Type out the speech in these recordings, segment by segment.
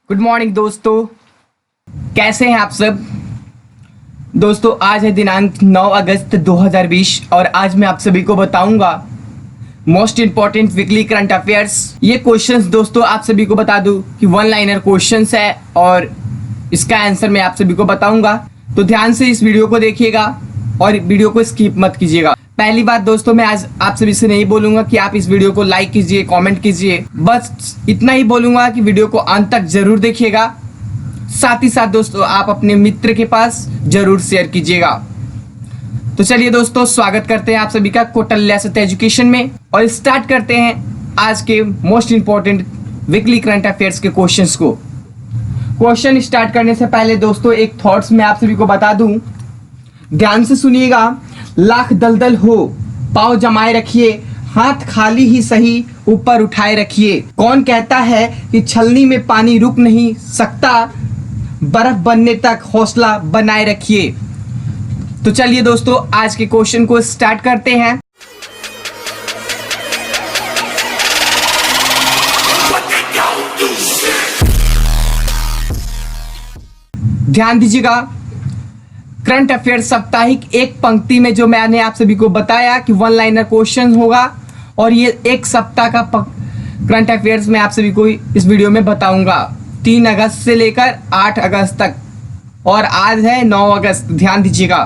Good morning दोस्तों, कैसे हैं आप सब। दोस्तों आज है दिनांक 9 अगस्त 2020 और आज मैं आप सभी को बताऊंगा most important weekly current affairs. ये क्वेश्चंस दोस्तों आप सभी को बता दूं कि वन लाइनर क्वेश्चंस है और इसका आंसर मैं आप सभी को बताऊंगा, तो ध्यान से इस वीडियो को देखिएगा और वीडियो को स्किप मत कीजिएगा। पहली बात दोस्तों, मैं आज आप सभी से नहीं बोलूंगा कि आप इस वीडियो को लाइक कीजिए, कमेंट कीजिए, बस इतना ही बोलूंगा कि वीडियो को अंत तक जरूर देखिएगा। साथ ही साथ दोस्तों आप अपने मित्र के पास जरूर शेयर कीजिएगा। तो चलिए दोस्तों, स्वागत करते हैं आप सभी का कौटिल्य सत्य एजुकेशन में और स्टार्ट करते हैं आज के most important weekly current affairs के क्वेश्चंस को। क्वेश्चन स्टार्ट करने से पहले दोस्तों एक थॉट्स मैं आप सभी को बता दूं, ध्यान से सुनिएगा। लाख दलदल हो पाँव जमाए रखिए, हाथ खाली ही सही ऊपर उठाए रखिए। कौन कहता है कि छलनी में पानी रुक नहीं सकता, बर्फ बनने तक हौसला बनाए रखिए। तो चलिए दोस्तों आज के क्वेश्चन को स्टार्ट करते हैं। ध्यान दीजिएगा, करंट अफेयर साप्ताहिक एक पंक्ति में जो मैंने आप सभी को बताया कि वन लाइनर क्वेश्चन होगा और ये एक सप्ताह का करंट अफेयर्स मैं आप सभी को इस वीडियो में बताऊंगा 3 अगस्त से लेकर 8 अगस्त तक, और आज है 9 अगस्त। ध्यान दीजिएगा,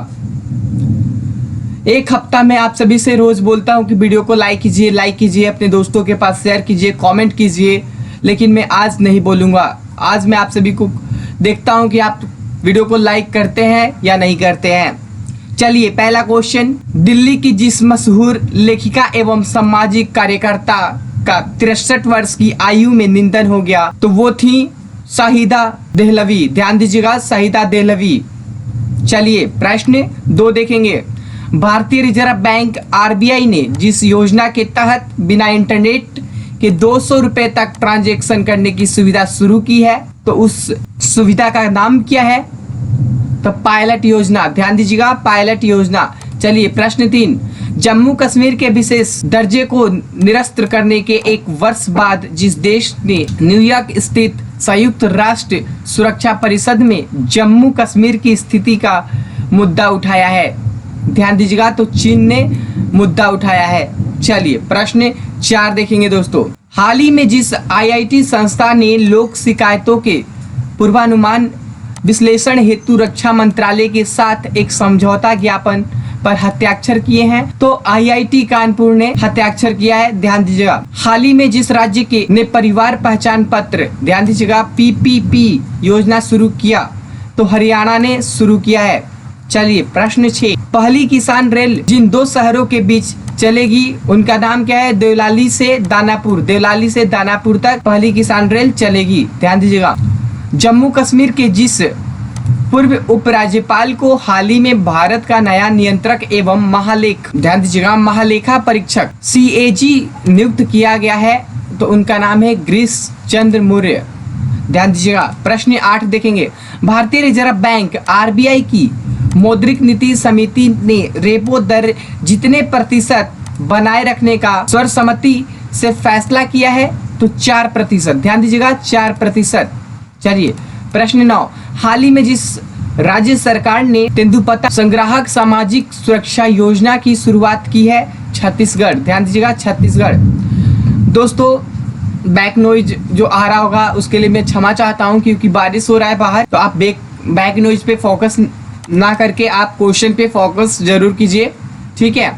एक हफ्ता में आप सभी से रोज बोलता हूं कि वीडियो को लाइक कीजिए, अपने दोस्तों के पास शेयर कीजिए, कमेंट कीजिए, लेकिन मैं आज नहीं बोलूंगा। आज मैं आप सभी को देखता हूं कि आप वीडियो को लाइक करते हैं या नहीं करते हैं। चलिए पहला क्वेश्चन, दिल्ली की जिस मशहूर लेखिका एवं सामाजिक कार्यकर्ता का 63 वर्ष की आयु में निधन हो गया, तो वो थी शाहिदा देहलवी। ध्यान दीजिएगा, शाहिदा देहलवी। चलिए प्रश्न 2 देखेंगे। भारतीय रिजर्व बैंक आरबीआई ने जिस योजना के तहत बिना इंटरनेट के 200 रुपए तक ट्रांजैक्शन करने की सुविधा शुरू की है, तो उस सुविधा का नाम क्या है, तो पायलट योजना। ध्यान दीजिएगा, पायलट योजना। चलिए प्रश्न 3, जम्मू कश्मीर के विशेष दर्जे को निरस्त करने के 1 वर्ष बाद जिस देश ने न्यूयॉर्क स्थित संयुक्त राष्ट्र सुरक्षा परिषद में जम्मू कश्मीर की स्थिति का मुद्दा उठाया है, ध्यान दीजिएगा, तो चीन ने मुद्दा उठाया है। चलिए प्रश्न 4 देखेंगे दोस्तों। हाल ही में जिस आईआईटी संस्था ने लोक शिकायतों के पूर्वानुमान विश्लेषण हेतु रक्षा मंत्रालय के साथ एक समझौता ज्ञापन पर हस्ताक्षर किए हैं, तो आईआईटी कानपुर ने हस्ताक्षर किया है। ध्यान दीजिएगा, हाल ही में जिस राज्य के ने परिवार पहचान पत्र, ध्यान दीजिएगा, पीपीपी योजना शुरू किया, तो हरियाणा ने शुरू किया है। चलिए प्रश्न 6, पहली किसान रेल जिन 2 शहरों के बीच चलेगी उनका नाम क्या है, देवलाली से दानापुर। देवलाली से दानापुर तक पहली किसान रेल चलेगी। ध्यान दीजिएगा, जम्मू कश्मीर के जिस पूर्व उपराज्यपाल को हाल ही में भारत का नया नियंत्रक एवं ध्यान दीजिएगा, महालेखा परीक्षक सीएजी नियुक्त किया गया है, तो उनका नाम है गिरीश चंद्र मौर्य। ध्यान दीजिएगा, प्रश्न 8 देखेंगे। भारतीय रिजर्व बैंक आरबीआई की मौद्रिक नीति समिति ने रेपो दर जितने प्रतिशत बनाए रखने का सर्वसम्मति से फैसला किया है, तो 4%। ध्यान दीजिएगा, 4%। चलिए प्रश्न 9, हाल ही में जिस राज्य सरकार ने तेंदुपत्ता संग्राहक सामाजिक सुरक्षा योजना की शुरुआत की है, छत्तीसगढ़। ध्यान दीजिएगा, छत्तीसगढ़। दोस्तों बैक नॉइज जो आ रहा होगा उसके लिए मैं क्षमा चाहता हूं, क्योंकि बारिश हो रहा है बाहर, तो आप बैक नॉइज पे फोकस ना करके आप क्वेश्चन पे फोकस जरूर कीजिए, ठीक है।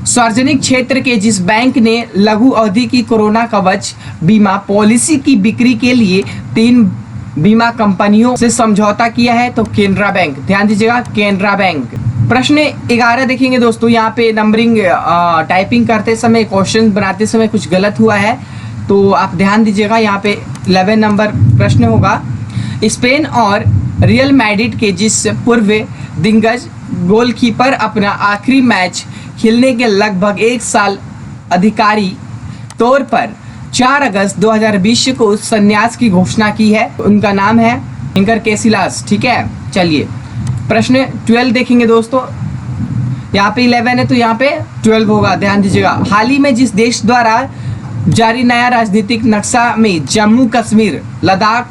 सार्वजनिक क्षेत्र के जिस बैंक ने लघु अवधि की कोरोना कवच बीमा पॉलिसी की बिक्री के लिए 3 बीमा कंपनियों से समझौता किया है, तो केनरा बैंक। ध्यान दीजिएगा, केनरा बैंक। प्रश्न 11 देखेंगे दोस्तों। यहाँ पे नंबरिंग टाइपिंग करते समय, क्वेश्चन बनाते समय कुछ गलत हुआ है, तो आप ध्यान दीजिएगा। यहाँ पे 11 नंबर प्रश्न होगा। स्पेन और रियल मैड्रिड के जिस पूर्व दिग्गज गोलकीपर अपना आखिरी मैच खेलने के लगभग 1 साल अधिकारी तौर पर 4 अगस्त 2020 को संन्यास की घोषणा की है, उनका नाम है इकर कैसिलास, ठीक है। चलिए प्रश्न 12 देखेंगे दोस्तों। यहाँ पे 11 है तो यहाँ पे 12 होगा, ध्यान दीजिएगा। हाल ही में जिस देश द्वारा जारी नया राजनीतिक नक्शा में जम्मू कश्मीर, लद्दाख,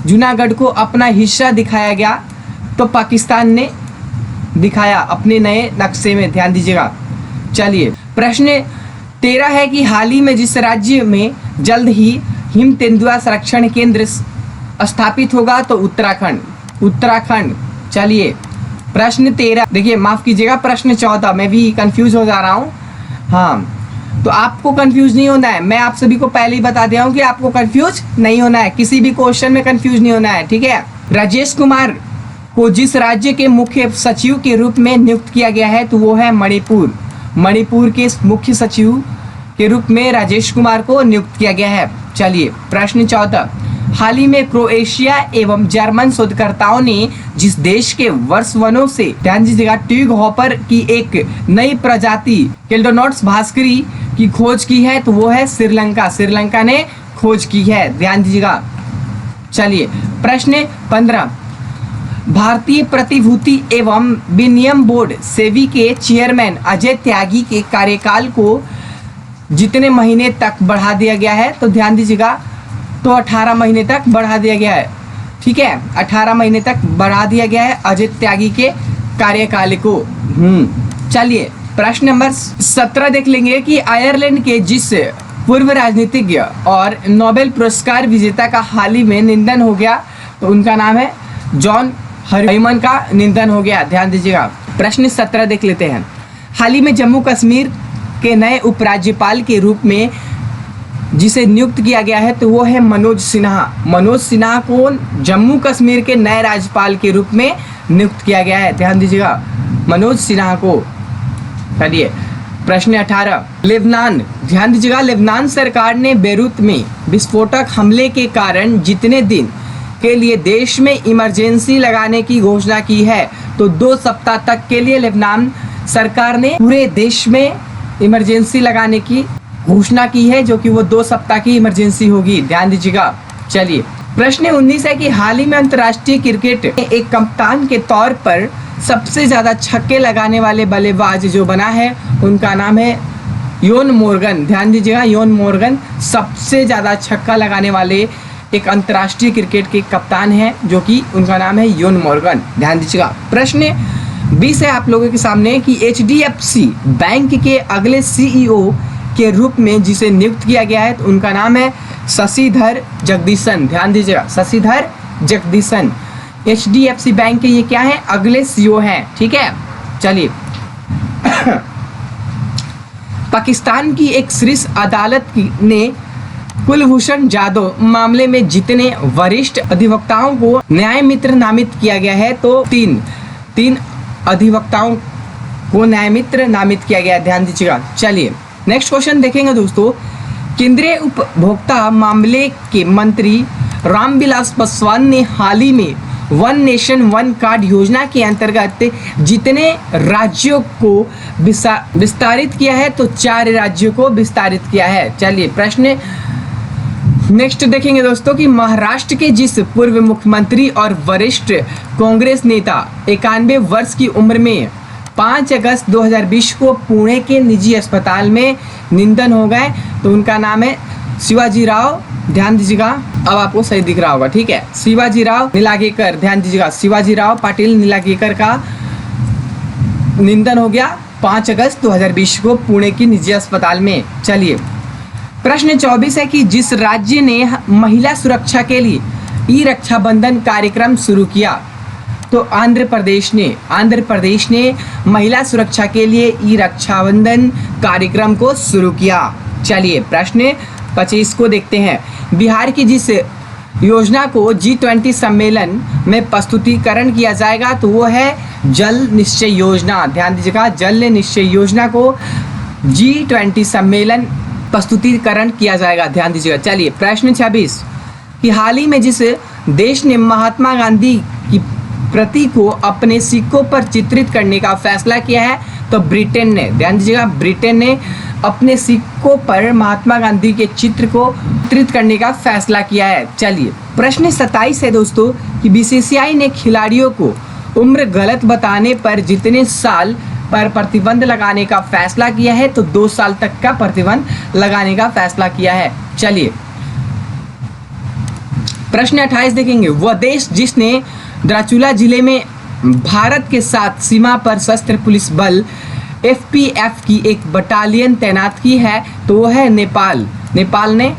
जूनागढ़ को अपना हिस्सा दिखाया गया, तो पाकिस्तान ने दिखाया अपने नए नक्शे में, ध्यान दीजिएगा। चलिए प्रश्न 13 है कि हाल ही में जिस राज्य में जल्द ही हिम तेंदुआ संरक्षण केंद्र स्थापित होगा, तो उत्तराखंड। चलिए प्रश्न 13, देखिए माफ कीजिएगा, प्रश्न 14, मैं भी कंफ्यूज हो जा रहा हूँ। हाँ, तो आपको कंफ्यूज नहीं होना है, मैं आप सभी को पहले ही बता दिया हूँ कि आपको कंफ्यूज नहीं होना है, किसी भी क्वेश्चन में कंफ्यूज नहीं होना है, ठीक है। राजेश कुमार को जिस राज्य के मुख्य सचिव के रूप में नियुक्त किया गया है, तो वो है मणिपुर के मुख्य सचिव के रूप में राजेश कुमार को नियुक्त किया गया है। चलिए प्रश्न 14, हाल ही में क्रोएशिया एवं जर्मन शोधकर्ताओं ने जिस देश के वर्षवनों से, ध्यान दीजिएगा, ट्यूग हॉपर की एक नई प्रजाति केल्डोनोट्स भास्करी की खोज की है, तो वो है श्रीलंका ने खोज की है, ध्यान दीजिएगा। चलिए प्रश्न 15, भारतीय प्रतिभूति एवं विनिमय बोर्ड सेबी के चेयरमैन अजय त्यागी के कार्यकाल को जितने महीने तक बढ़ा दिया गया है, तो ध्यान दीजिएगा, तो 18 महीने तक बढ़ा दिया गया है, ठीक है, 18 महीने तक बढ़ा दिया गया है अजय त्यागी के कार्यकाल को। चलिए प्रश्न नंबर 17 देख लेंगे कि आयरलैंड के जिस पूर्व राजनीतिज्ञ और नोबेल पुरस्कार विजेता का हाल ही में निधन हो गया, तो उनका नाम है जॉन हरीमन का निधन हो गया, ध्यान दीजिएगा। प्रश्न 17 देख लेते हैं, हाल ही में जम्मू कश्मीर के नए उपराज्यपाल के रूप में जिसे नियुक्त किया गया है, तो वो है मनोज सिन्हा को जम्मू कश्मीर के नए राज्यपाल के रूप में नियुक्त किया गया है, ध्यान दीजिएगा, मनोज सिन्हा को। चलिए प्रश्न 18, लेबनान, ध्यान दीजिएगा, लेबनान सरकार ने बेरूत में विस्फोटक हमले के कारण जितने दिन के लिए देश में इमरजेंसी लगाने की घोषणा की है, तो 2 सप्ताह तक के लिए लेबनान सरकार ने पूरे देश में इमरजेंसी लगाने की घोषणा की है, जो कि वो 2 सप्ताह की इमरजेंसी होगी, ध्यान दीजिएगा। चलिए प्रश्न 19 है कि हाल ही में अंतर्राष्ट्रीय क्रिकेट एक कप्तान के तौर पर सबसे ज्यादा छक्के लगाने वाले बल्लेबाज जो बना है, उनका नाम है योन मोर्गन, ध्यान दीजिएगा, योन मोर्गन सबसे ज्यादा छक्का लगाने वाले एक अंतर्राष्ट्रीय क्रिकेट के कप्तान है, जो कि उनका नाम है योन मोर्गन, ध्यान दीजिएगा। प्रश्न 20 है आप लोगों के सामने कि HDFC बैंक के अगले CEO के रूप में जिसे नियुक्त किया गया है, तो उनका नाम है शशिधर जगदीशन, ध्यान दीजिएगा, शशिधर जगदीशन। HDFC बैंक के ये क्या है, अगले CEO हैं, ठीक है। चलिए पाकिस्तान की एक शीर्ष अदालत ने कुलभूषण जाधव मामले में जितने वरिष्ठ अधिवक्ताओं को न्याय मित्र नामित किया गया है, तो तीन अधिवक्ताओं को न्याय मित्र नामित किया गया है, ध्यान दीजिएगा। चलिए नेक्स्ट क्वेश्चन देखेंगे दोस्तों, केंद्रीय उपभोक्ता मामले के मंत्री रामविलास पासवान ने हाल ही में वन नेशन वन कार्ड योजना के अंतर्गत जितने राज्यों को विस्तारित किया है, तो 4 राज्यों को विस्तारित किया है। चलिए प्रश्न नेक्स्ट देखेंगे दोस्तों कि महाराष्ट्र के जिस पूर्व मुख्यमंत्री और वरिष्ठ कांग्रेस नेता 91 वर्ष की उम्र में 5 अगस्त 2020 को पुणे के निजी अस्पताल में निधन हो गए, तो उनका नाम है शिवाजी राव, ध्यान दीजिएगा, अब आपको सही दिख रहा होगा, ठीक है, शिवाजी राव निलागेकर, ध्यान दीजिएगा, शिवाजी राव पाटिल निलागेकर का निधन हो गया 5 अगस्त 2020 को पुणे की निजी अस्पताल में। चलिए प्रश्न 24 है कि जिस राज्य ने महिला सुरक्षा के लिए ई रक्षाबंधन कार्यक्रम शुरू किया, तो आंध्र प्रदेश ने महिला सुरक्षा के लिए ई रक्षाबंधन कार्यक्रम को शुरू किया। चलिए प्रश्न 25 को देखते हैं, बिहार की जिस योजना को G20 सम्मेलन में प्रस्तुतिकरण किया जाएगा, तो वो है जल निश्चय योजना, ध्यान दीजिएगा, जल निश्चय योजना को G20 सम्मेलन प्रस्तुतिकरण किया जाएगा, ध्यान दीजिएगा। चलिए प्रश्न 26 कि हाल ही में जिस देश ने महात्मा गांधी की प्रति को अपने सिक्कों पर चित्रित करने का फैसला किया है, तो ब्रिटेन ने, ध्यान दीजिएगा, ब्रिटेन ने अपने सिक्कों पर महात्मा गांधी के चित्र को चित्रित करने का फैसला किया है। चलिए प्रश्न 27 है दोस्तों कि BCCI ने खिलाड़ियों को उम्र गलत बताने पर जितने साल पर प्रतिबंध लगाने का फैसला किया है, तो 2 साल तक का प्रतिबंध लगाने का फैसला किया है। चलिए प्रश्न 28 देखेंगे। वह देश जिसने द्राचुला जिले में भारत के साथ सीमा पर सशस्त्र पुलिस बल FPF की एक बटालियन तैनात की है, तो वह है नेपाल। नेपाल ने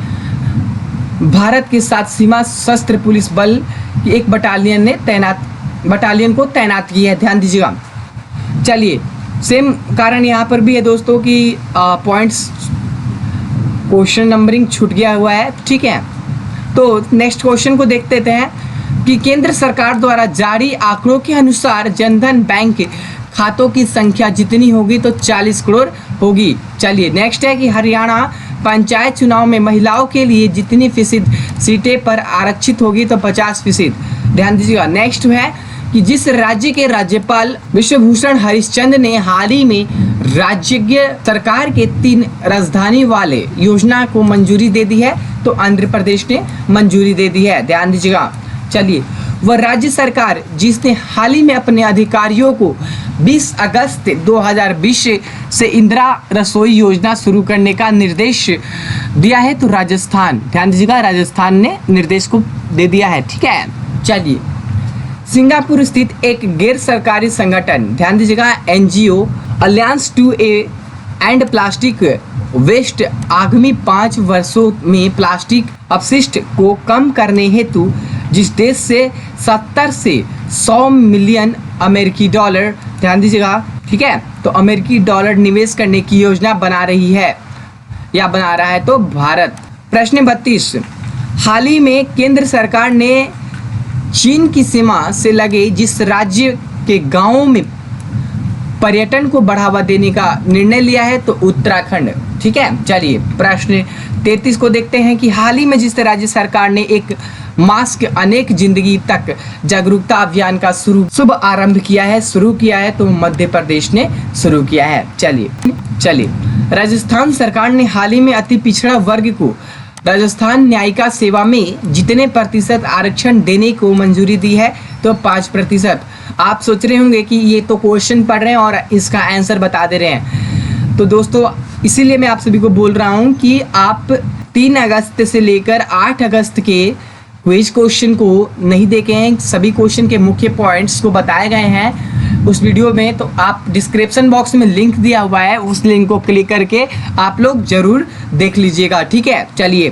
भारत के साथ सीमा सशस्त्र पुलिस बल की एक बटालियन को तैनात की है, ध्यान दीजिएगा। चलिए सेम कारण यहाँ पर भी है दोस्तों कि पॉइंट्स क्वेश्चन नंबरिंग छूट गया हुआ है, ठीक है। तो नेक्स्ट क्वेश्चन को देखते हैं कि केंद्र सरकार द्वारा जारी आंकड़ों के अनुसार जनधन बैंक खातों की संख्या जितनी होगी तो 40 करोड़ होगी। चलिए नेक्स्ट है कि हरियाणा पंचायत चुनाव में महिलाओं के लिए जितनी फीसद सीटें पर आरक्षित होगी तो 50%, ध्यान दीजिएगा। नेक्स्ट है कि जिस राज्य के राज्यपाल विश्वभूषण हरिश्चंद्र ने हाल ही में राज्य सरकार के 3 राजधानी वाले योजना को मंजूरी दे दी है, तो आंध्र प्रदेश ने मंजूरी दे दी है, ध्यान दीजिएगा। चलिए वह राज्य सरकार जिसने हाल ही में अपने अधिकारियों को 20 अगस्त 2020 से इंदिरा रसोई योजना शुरू करने का निर्देश दिया है, तो राजस्थान, ध्यान दीजिएगा, राजस्थान ने निर्देश को दे दिया है, ठीक है। चलिए सिंगापुर स्थित एक गैर सरकारी संगठन, ध्यान दीजिएगा, NGO alliance to end plastic waste आगामी 5 वर्षों में प्लास्टिक अपशिष्ट को कम करने हेतु जिस देश से 70 से 100 मिलियन अमेरिकी डॉलर, ध्यान दीजिएगा, ठीक है, तो अमेरिकी डॉलर निवेश करने की योजना बना रही है या बना रहा है, तो भारत। प्रश्न 32, हाल ही में केंद्र सरकार ने चीन की सीमा से लगे जिस राज्य के गांवों में पर्यटन को बढ़ावा देने का निर्णय लिया है, तो उत्तराखंड, ठीक है। चलिए प्रश्न 33 को देखते हैं कि हाल ही में जिस राज्य सरकार ने एक मास्क अनेक जिंदगी तक जागरूकता अभियान का शुभ आरंभ किया है, तो मध्य प्रदेश ने शुरू किया है। चलिए राजस्थान सरकार ने हाल ही में अति पिछड़ा वर्ग को राजस्थान न्यायिका सेवा में जितने प्रतिशत आरक्षण देने को मंजूरी दी है, तो 5%। आप सोच रहे होंगे कि ये तो क्वेश्चन पढ़ रहे हैं और इसका आंसर बता दे रहे हैं, तो दोस्तों इसीलिए मैं आप सभी को बोल रहा हूँ कि आप 3 अगस्त से लेकर 8 अगस्त के क्विज क्वेश्चन को नहीं देखे हैं, सभी क्वेश्चन के मुख्य पॉइंट्स को बताए गए हैं उस वीडियो में, तो आप डिस्क्रिप्शन बॉक्स में लिंक दिया हुआ है, उस लिंक को क्लिक करके आप लोग जरूर देख लीजिएगा, ठीक है। चलिए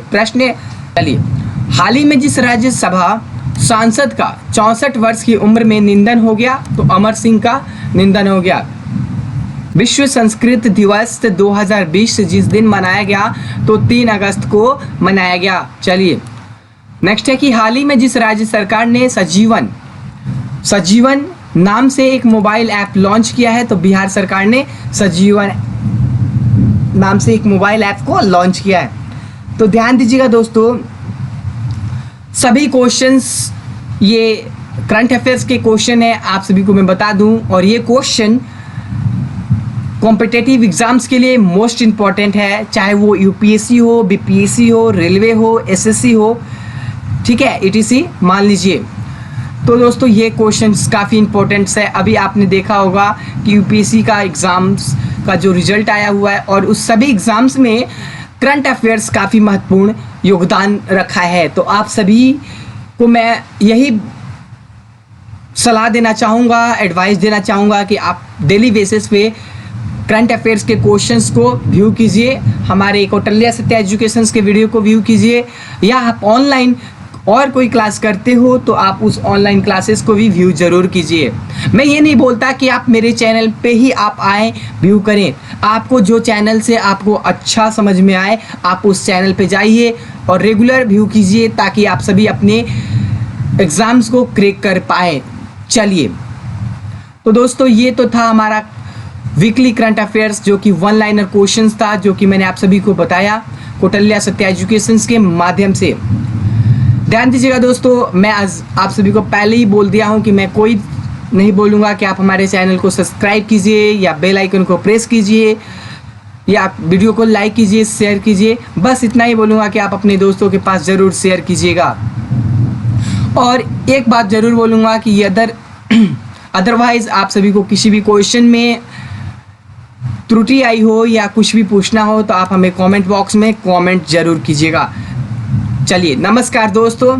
हाल ही में जिस राज्यसभा सांसद का 64 वर्ष की उम्र में निधन हो गया, तो अमर सिंह का निधन हो गया। विश्व संस्कृत दिवस 2020 जिस दिन मनाया गया, तो 3 अगस्त को मनाया गया। चलिए नेक्स्ट है कि हाल ही में जिस राज्य सरकार ने सजीवन नाम से एक मोबाइल ऐप लॉन्च किया है, तो बिहार सरकार ने सजीवन नाम से एक मोबाइल ऐप को लॉन्च किया है। तो ध्यान दीजिएगा दोस्तों, सभी क्वेश्चंस ये करंट अफेयर्स के क्वेश्चन है, आप सभी को मैं बता दूं, और ये क्वेश्चन कॉम्पिटिटिव एग्जाम्स के लिए मोस्ट इम्पॉर्टेंट है, चाहे वो UPSC हो, BPSC हो, रेलवे हो, SSC हो, ठीक है, ETC मान लीजिए। तो दोस्तों ये क्वेश्चंस काफ़ी इंपॉर्टेंट्स है। अभी आपने देखा होगा कि UPSC का एग्ज़ाम्स का जो रिजल्ट आया हुआ है, और उस सभी एग्ज़ाम्स में करंट अफेयर्स काफ़ी महत्वपूर्ण योगदान रखा है। तो आप सभी को मैं यही सलाह देना चाहूँगा, एडवाइस देना चाहूँगा कि आप डेली बेसिस पे करंट अफेयर्स के क्वेश्चंस को व्यू कीजिए, हमारे कौटिल्य सत्या एजुकेशंस के वीडियो को व्यू कीजिए, या आप ऑनलाइन और कोई क्लास करते हो तो आप उस ऑनलाइन क्लासेस को भी व्यू जरूर कीजिए। मैं ये नहीं बोलता कि आप मेरे चैनल पे ही आप आएँ व्यू करें, आपको जो चैनल से आपको अच्छा समझ में आए आप उस चैनल पे जाइए और रेगुलर व्यू कीजिए, ताकि आप सभी अपने एग्ज़ाम्स को क्रैक कर पाए। चलिए तो दोस्तों ये तो था हमारा वीकली करंट अफेयर्स, जो कि 1 लाइनर क्वेश्चंस था, जो कि मैंने आप सभी को बताया कौटिल्य सत्या एजुकेशंस के माध्यम से। ध्यान दीजिएगा दोस्तों, मैं आज आप सभी को पहले ही बोल दिया हूं कि मैं कोई नहीं बोलूँगा कि आप हमारे चैनल को सब्सक्राइब कीजिए या बेल आइकन को प्रेस कीजिए या आप वीडियो को लाइक कीजिए, शेयर कीजिए, बस इतना ही बोलूँगा कि आप अपने दोस्तों के पास ज़रूर शेयर कीजिएगा। और एक बात ज़रूर बोलूँगा कि अदरवाइज़ आप सभी को किसी भी क्वेश्चन में त्रुटि आई हो या कुछ भी पूछना हो तो आप हमें कमेंट बॉक्स में कमेंट ज़रूर कीजिएगा। चलिए नमस्कार दोस्तों।